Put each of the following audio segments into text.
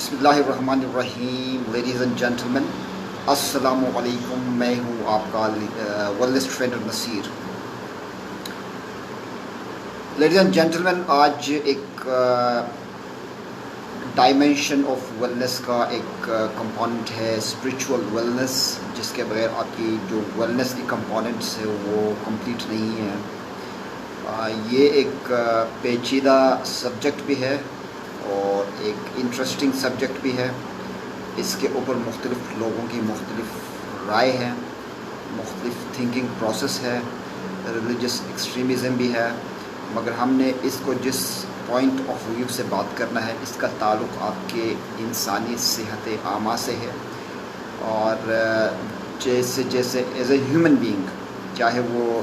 बिस्मिल्लाहिर्रहमानिर्रहीम। Ladies and gentleman, अस्सलामु अलैकुम। मैं हूँ आपका wellness trainer Naseer. Ladies and gentleman, आज एक डायमेंशन ऑफ वेलनेस का एक कंपोनेंट है स्पिरिचुअल वेलनेस, जिसके बगैर आपकी जो वेलनेस की कंपोनेंट्स है वो कंप्लीट नहीं है। ये एक पेचीदा सब्जेक्ट भी है और एक इंटरेस्टिंग सब्जेक्ट भी है। इसके ऊपर मुख्तलिफ़ लोगों की मुख्तलिफ़ राय है, मुख्तलिफ़ थिंकिंग प्रोसेस है, रिलीजियस एक्सट्रीमिज़म भी है। मगर हमने इसको जिस पॉइंट ऑफ व्यू से बात करना है, इसका ताल्लुक़ आपके इंसानी सेहत आमा से है। और जैसे जैसे एज ए ह्यूमन बीइंग, चाहे वो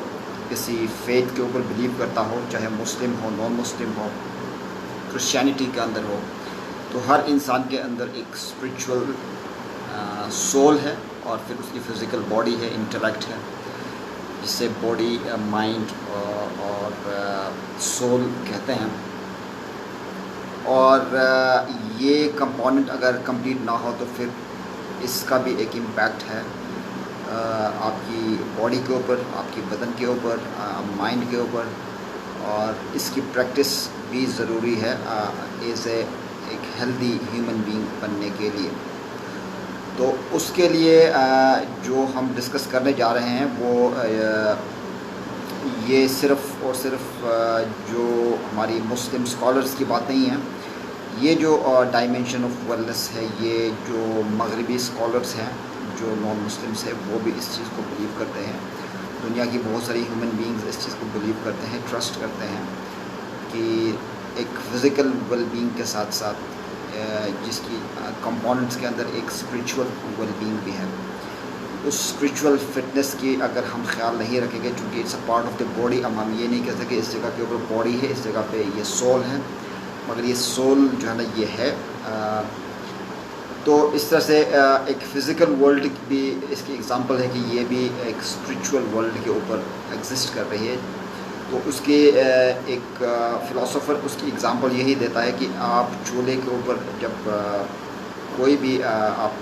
किसी फेथ के ऊपर बिलीव करता हो, चाहे मुस्लिम हो, नॉन मुस्लिम हो, क्रिश्चियनिटी के अंदर हो, तो हर इंसान के अंदर एक स्पिरिचुअल सोल है और फिर उसकी फ़िज़िकल बॉडी है, इंटेलेक्ट है, जिसे बॉडी, माइंड और सोल कहते हैं। और ये कंपोनेंट अगर कंप्लीट ना हो तो फिर इसका भी एक इम्पैक्ट है आपकी बॉडी के ऊपर, आपकी बदन के ऊपर, माइंड के ऊपर। और इसकी प्रैक्टिस भी ज़रूरी है एज एक हेल्दी ह्यूमन बीइंग बनने के लिए। तो उसके लिए जो हम डिस्कस करने जा रहे हैं वो ये सिर्फ़ और सिर्फ जो हमारी मुस्लिम स्कॉलर्स की बात नहीं है। ये जो डायमेंशन ऑफ वेलनेस है, ये जो मगरबी स्कॉलर्स हैं, जो नॉन मुस्लिम्स हैं, वो भी इस चीज़ को बिलीव करते हैं। दुनिया की बहुत सारी ह्यूमन बीइंग्स इस चीज़ को बिलीव करते हैं, ट्रस्ट करते हैं कि एक फ़िज़िकल वेल बीइंग के साथ साथ जिसकी कंपोनेंट्स के अंदर एक स्पिरिचुअल वेल बीइंग भी है। उस स्पिरिचुअल फिटनेस की अगर हम ख्याल नहीं रखेंगे, चूँकि it's a part of the body, अब हम ये नहीं कह सकते इस जगह के ऊपर बॉडी है, इस जगह पे ये सोल है, मगर ये सोल जो है ना ये है। तो इस तरह से एक फ़िज़िकल वर्ल्ड भी इसकी एग्ज़ाम्पल है कि ये भी एक स्पिरिचुअल वर्ल्ड के ऊपर एग्जिस्ट कर रही है। तो उसके एक फ़िलासफ़र उसकी एग्ज़ाम्पल यही देता है कि आप चूल्हे के ऊपर जब कोई भी आप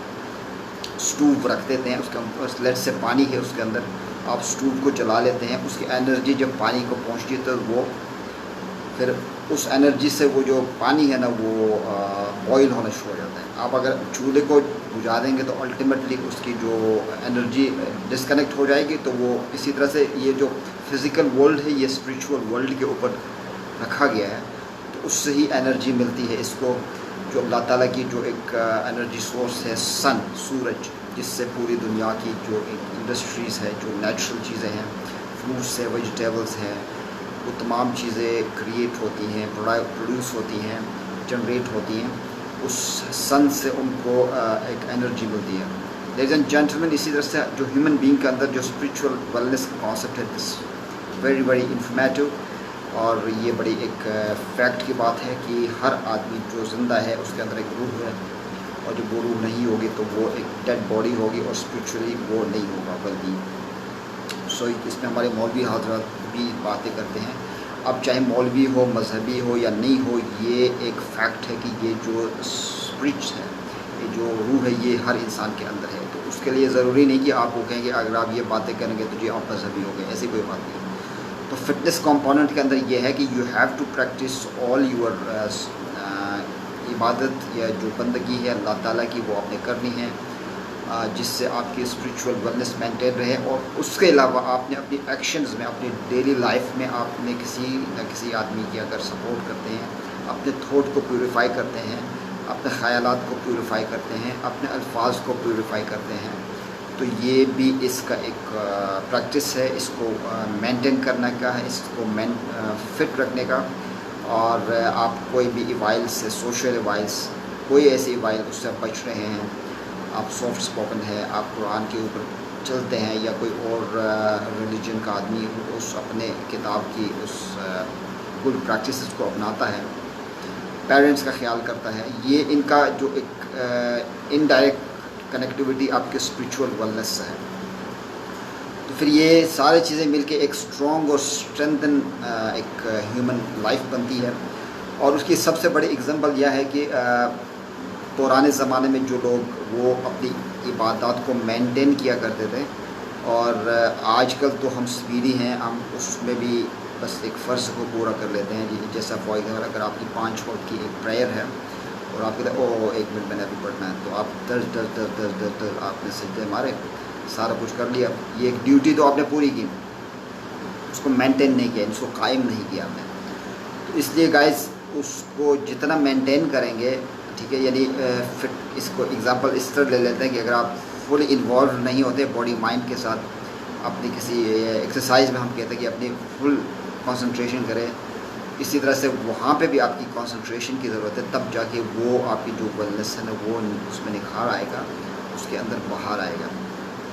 स्टोव रख देते हैं, उसके लेट से पानी है उसके अंदर, आप स्टोव को जला लेते हैं, उसकी एनर्जी जब पानी को पहुंचती है तो वो फिर उस एनर्जी से वो जो पानी है ना वो बॉयल होना शुरू हो जाता है। आप अगर चूल्हे को बुझा देंगे तो अल्टीमेटली उसकी जो एनर्जी डिस्कनेक्ट हो जाएगी। तो वो इसी तरह से ये जो फ़िज़िकल वर्ल्ड है ये स्पिरिचुअल वर्ल्ड के ऊपर रखा गया है, तो उससे ही एनर्जी मिलती है इसको, जो अल्लाह ताला की जो एक एनर्जी सोर्स है, सन, सूरज, जिससे पूरी दुनिया की जो एक इंडस्ट्रीज़ है, जो नेचुरल चीज़ें हैं, फ्रूट्स है, वेजिटेबल्स हैं, वो तमाम चीज़ें क्रिएट होती हैं, प्रोड्यूस होती हैं, जनरेट होती हैं, उस सन से उनको एक एनर्जी मिलती है। लेडीज़ एंड जेंटलमैन, इसी तरह से जो ह्यूमन बीइंग के अंदर जो स्पिरिचुअल वेलनेस का कॉन्सेप्ट है, दिस वेरी वेरी इन्फॉर्मेटिव। और ये बड़ी एक फैक्ट की बात है कि हर आदमी जो ज़िंदा है उसके अंदर एक रूह है, और जब वो रूह नहीं होगी तो वो एक डेड बॉडी होगी और स्पिरिचुअली वो नहीं होगा बल्कि। सो इसमें हमारे मौलवी हज़रात भी बातें करते हैं। अब चाहे मौलवी हो, मजहबी हो या नहीं हो, ये एक फैक्ट है कि ये जो स्पिरिट है, ये जो रूह है, ये हर इंसान के अंदर है। तो उसके लिए ज़रूरी नहीं कि आप वो कहेंगे अगर आप ये बातें करेंगे तो जी आप मजहबी हो गए, ऐसी कोई बात नहीं। तो फिटनेस कंपोनेंट के अंदर ये है कि you have to practise all your इबादत या जो बंदगी है अल्लाह ताला की, वो आपने करनी है, जिससे आपकी स्पिरिचुअल वेलनेस मेंटेन रहे। और उसके अलावा आपने अपनी एक्शंस में, अपनी डेली लाइफ में आपने किसी न किसी आदमी की अगर सपोर्ट करते हैं, अपने थॉट को प्यूरिफाई करते हैं, अपने ख़यालात को प्यूरिफाई करते हैं, अपने अल्फाज को प्यूरिफाई करते हैं, तो ये भी इसका एक प्रैक्टिस है। इसको मेंटेन करने का है, इसको फिट रखने का। और आप कोई भी इवाइल से, सोशल इवाइल्स, कोई ऐसे इवाइल उससे आप बच रहे हैं, आप सॉफ्ट स्पोकन है, आप कुरान के ऊपर चलते हैं, या कोई और रिलीजन का आदमी उस अपने किताब की उस गुड प्रैक्टिस को अपनाता है, पेरेंट्स का ख्याल करता है, ये इनका जो एक इनडायरेक्ट कनेक्टिविटी आपके स्पिरिचुअल वेलनेस से है। तो फिर ये सारी चीज़ें मिलके एक स्ट्रॉन्ग और स्ट्रेंथन एक ह्यूमन लाइफ बनती है। और उसकी सबसे बड़ी एग्जांपल यह है कि पुराने ज़माने में जो लोग वो अपनी इबादत को मेंटेन किया करते थे, और आजकल तो हम स्पीडी हैं, हम उसमें भी बस एक फ़र्ज़ को पूरा कर लेते हैं। जैसा फॉर एग्जाम्पल अगर आपकी 5 वक्त की एक प्रेयर है और आप कहते हैं ओह 1 मिनट मैंने अभी पढ़ना है, तो आप दस आपने सजदे मारे, सारा कुछ कर लिया। ये एक ड्यूटी तो आपने पूरी की, उसको मेंटेन नहीं किया, इसको कायम नहीं किया आपने। तो इसलिए गाइस उसको जितना मेंटेन करेंगे, ठीक है, यानी फिट, इसको एग्जांपल इस तरह ले लेते हैं कि अगर आप फुली इन्वॉल्व नहीं होते बॉडी माइंड के साथ, अपनी किसी एक्सरसाइज में हम कहते हैं कि अपनी फुल कंसंट्रेशन करें, इसी तरह से वहाँ पे भी आपकी कंसंट्रेशन की ज़रूरत है, तब जाके वो आपकी जो वेलनेस है ना वो उसमें निखार आएगा, उसके अंदर बाहर आएगा।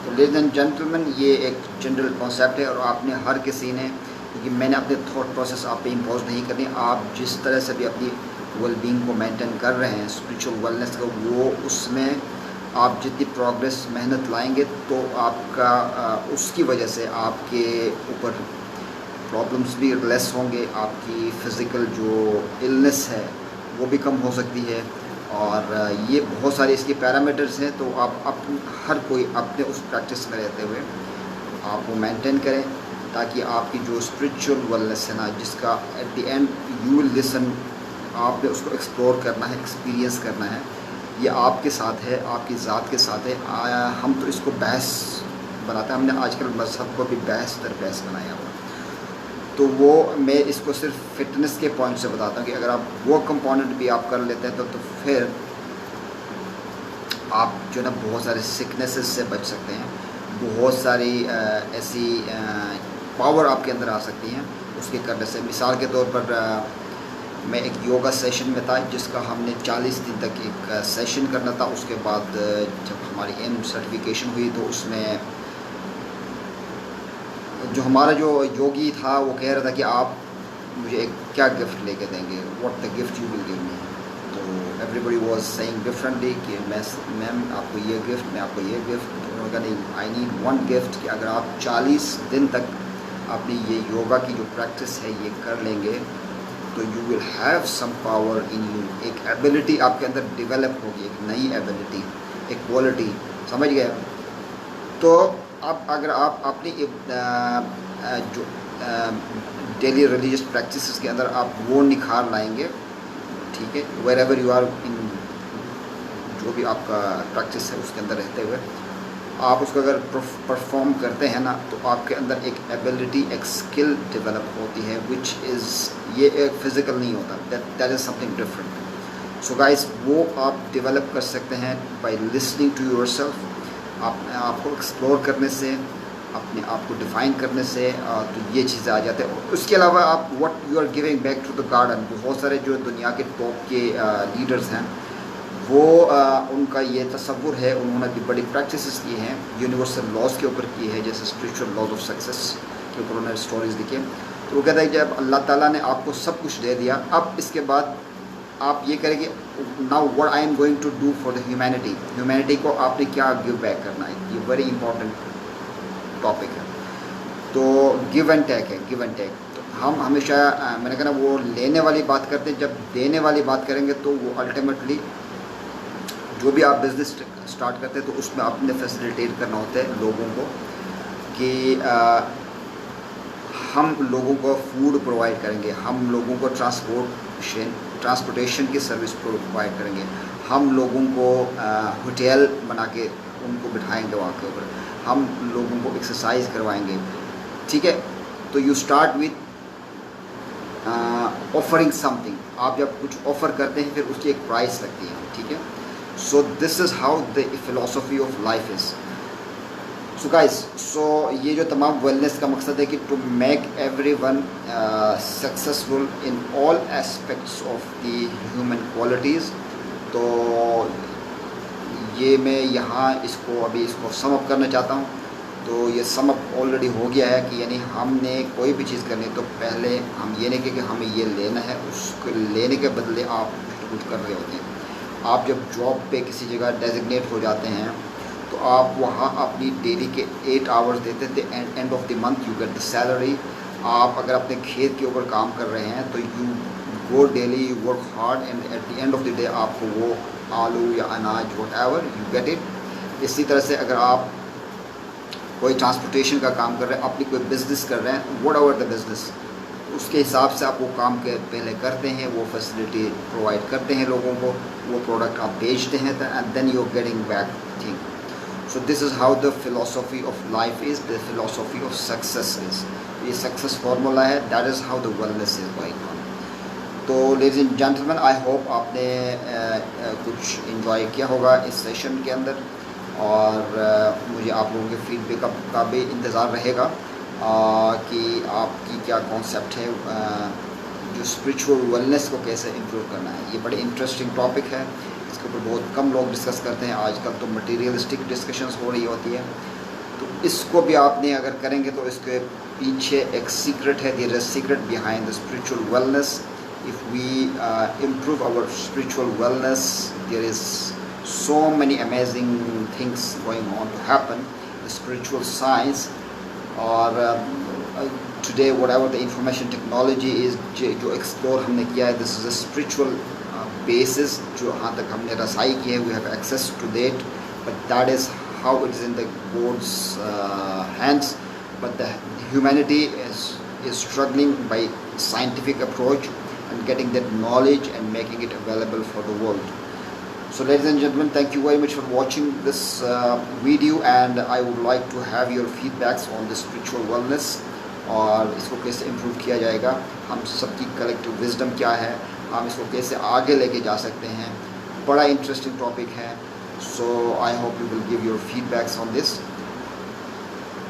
तो लेडीज एंड जेंटलमैन, ये एक जनरल कॉन्सेप्ट है और आपने हर किसी ने, क्योंकि मैंने अपने थॉट प्रोसेस आप पे इम्पोज नहीं करनी, आप जिस तरह से भी अपनी वेलबींग को मेंटेन कर रहे हैं, स्पिरिचुअल वेलनेस को, वो उसमें आप जितनी प्रोग्रेस मेहनत लाएंगे तो आपका उसकी वजह से आपके ऊपर प्रॉब्लम्स भी लेस होंगे, आपकी फ़िज़िकल जो इलनेस है वो भी कम हो सकती है, और ये बहुत सारे इसके पैरामीटर्स हैं। तो आप हर कोई अपने उस प्रैक्टिस में रहते हुए आप वो मेंटेन करें, ताकि आपकी जो स्पिरिचुअल वेलनेस है ना, जिसका at the end you will listen, आपने उसको एक्सप्लोर करना है, एक्सपीरियंस करना है, ये आपके साथ है, आपकी ज़ात के साथ है। हम तो इसको बहस बनाते हैं, हमने आजकल मज़हब को भी बहस दर बहस बनाया हुआ, तो वो मैं इसको सिर्फ फिटनेस के पॉइंट से बताता हूँ कि अगर आप वो कंपोनेंट भी आप कर लेते हैं तो फिर आप जो ना बहुत सारे सिकनेसेस से बच सकते हैं, बहुत सारी ऐसी पावर आपके अंदर आ सकती हैं उसके करने से। मिसाल के तौर पर मैं एक योगा सेशन में था जिसका हमने 40 दिन तक एक सेशन करना था। उसके बाद जब हमारी एम सर्टिफिकेशन हुई तो उसमें जो हमारा जो योगी था वो कह रहा था कि आप मुझे एक क्या गिफ्ट लेके देंगे, what the gift you will give me. तो एवरीबडी वाज सेइंग डिफरेंटली कि मैम आपको ये गिफ्ट, मैं आपको ये गिफ्ट। तो उन्होंने कहा नहीं, आई नीड वन गिफ्ट कि अगर आप 40 दिन तक अपनी ये योगा की जो प्रैक्टिस है ये कर लेंगे तो you will have some power in you, एक एबिलिटी आपके अंदर डेवलप होगी, एक नई एबिलिटी, एक क्वालिटी, समझ गए। तो अब अगर आप अपनी जो डेली रिलीजियस प्रैक्टिसेस के अंदर आप वो निखार लाएंगे, ठीक है, wherever you are in, जो भी आपका प्रैक्टिस है उसके अंदर रहते हुए आप उसको अगर परफॉर्म करते हैं ना, तो आपके अंदर एक एबिलिटी, एक स्किल डेवलप होती है, विच इज़, ये एक फ़िज़िकल नहीं होता, that is something different. So guys, वो आप डेवलप कर सकते हैं बाय लिसनिंग टू योरसेल्फ, आपको एक्सप्लोर करने से, अपने आप को डिफ़ाइन करने से, तो ये चीज़ें आ जाते हैं। उसके अलावा आप what you are giving back to the garden, बहुत सारे जो दुनिया के टॉप के लीडर्स हैं वो उनका ये तसव्वुर है, उन्होंने भी बड़ी प्रैक्टिसेस की हैं, यूनिवर्सल लॉज के ऊपर की है, जैसे स्पिरिचुअल लॉज ऑफ सक्सेस के ऊपर उन्होंने स्टोरीज लिखी हैं। तो वो कहता है कि जब अल्लाह ताला ने आपको सब कुछ दे दिया, अब इसके बाद आप ये करें कि now what I am going to do for the humanity, humanity को आपने क्या गिव बैक करना है, ये वेरी इंपॉर्टेंट टॉपिक है। तो गिव एंड टेक है, गिव एंड टेक। तो हम हमेशा मैंने कहा ना, वो लेने वाली बात करते हैं, जब देने वाली बात करेंगे तो वो अल्टीमेटली जो भी आप बिज़नेस स्टार्ट करते हैं तो उसमें आपने फैसिलिटेट करना होता है लोगों को कि हम लोगों को फूड प्रोवाइड करेंगे, हम लोगों को ट्रांसपोर्टेशन की सर्विस प्रोवाइड करेंगे, हम लोगों को होटल बना के उनको बिठाएंगे वहाँ के ऊपर, हम लोगों को एक्सरसाइज करवाएंगे, ठीक है। तो you start with offering something, आप जब कुछ ऑफ़र करते हैं फिर उसकी एक प्राइस लगती है, ठीक है। So this is how the philosophy of life is. So guys, so ये जो तमाम वेलनेस का मकसद है कि to make everyone successful in all aspects of the human qualities। तो ये मैं यहाँ इसको सम अप करना चाहता हूँ। तो ये सम अप ऑलरेडी हो गया है कि यानी हमने कोई भी चीज़ करनी तो पहले हम ये नहीं कि हमें ये लेना है, उसको लेने के बदले आप कुछ कर रहे होते हैं। आप जब जॉब पे किसी जगह डेजिग्नेट हो जाते हैं तो आप वहाँ अपनी डेली के 8 आवर्स देते थे, end of the month you get the salary. आप अगर अपने खेत के ऊपर काम कर रहे हैं तो you go daily, you work hard, and at the end of the day آپ کو وہ آلو یا اناج whatever you get it. اسی طرح سے اگر آپ کوئی ٹرانسپورٹیشن کا کام کر رہے ہیں, اپنی کوئی بزنس کر رہے ہیں, واٹ ایور دا بزنس, اس کے حساب سے آپ وہ کام کے پہلے کرتے ہیں, وہ فیسلٹی پرووائڈ کرتے ہیں لوگوں کو, وہ پروڈکٹ آپ بیچتے ہیں, and then you are getting back thing. So this is how the philosophy of life is, the philosophy of success is. یہ success formula ہے, that is how the wellness is going on. تو ladies and gentlemen, I hope آپ نے کچھ enjoy کیا ہوگا اس session کے اندر, اور مجھے آپ لوگوں کے فیڈ بیک کا بھی انتظار رہے گا کہ آپ کی کیا کانسیپٹ ہے جو اسپریچول ویلنس کو کیسے امپروو کرنا ہے. یہ بڑے انٹرسٹنگ ٹاپک ہے, اس کے اوپر بہت کم لوگ ڈسکس کرتے ہیں. آج کل تو مٹیریلسٹک ڈسکشنز ہو رہی ہوتی ہے, تو اس کو بھی آپ نے اگر کریں گے تو اس کے پیچھے ایک سیکرٹ ہے, there is secret behind the spiritual wellness. If we improve our spiritual wellness, there is so many amazing things going on to happen. The spiritual science, or today whatever the information technology is جو explore ہم نے کیا ہے, this is a spiritual basis جو ہاں تک ہم نے رسائی کی ہے, we have access to that, but that is how it is in the God's hands. But the humanity is struggling by scientific approach and getting that knowledge and making it available for the world. So ladies and gentlemen, thank you very much for watching this video, and I would like to have your feedbacks on the spiritual wellness, اور اس کو کیسے improve کیا جائے گا, ہم سب کی collective wisdom کیا ہے, ہم اس کو کیسے آگے لے کے جا سکتے ہیں. بڑا انٹرسٹنگ ٹاپک ہے. So I hope you will give your feedbacks on this.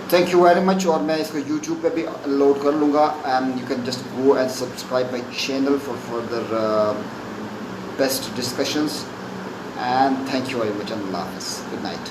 Thank you very مچ. اور میں اس کو یوٹیوب پہ بھی لوڈ کر لوں گا, and you can just go and subscribe my channel for further best discussions. And thank you very much, اللہ حافظ, گڈ نائٹ.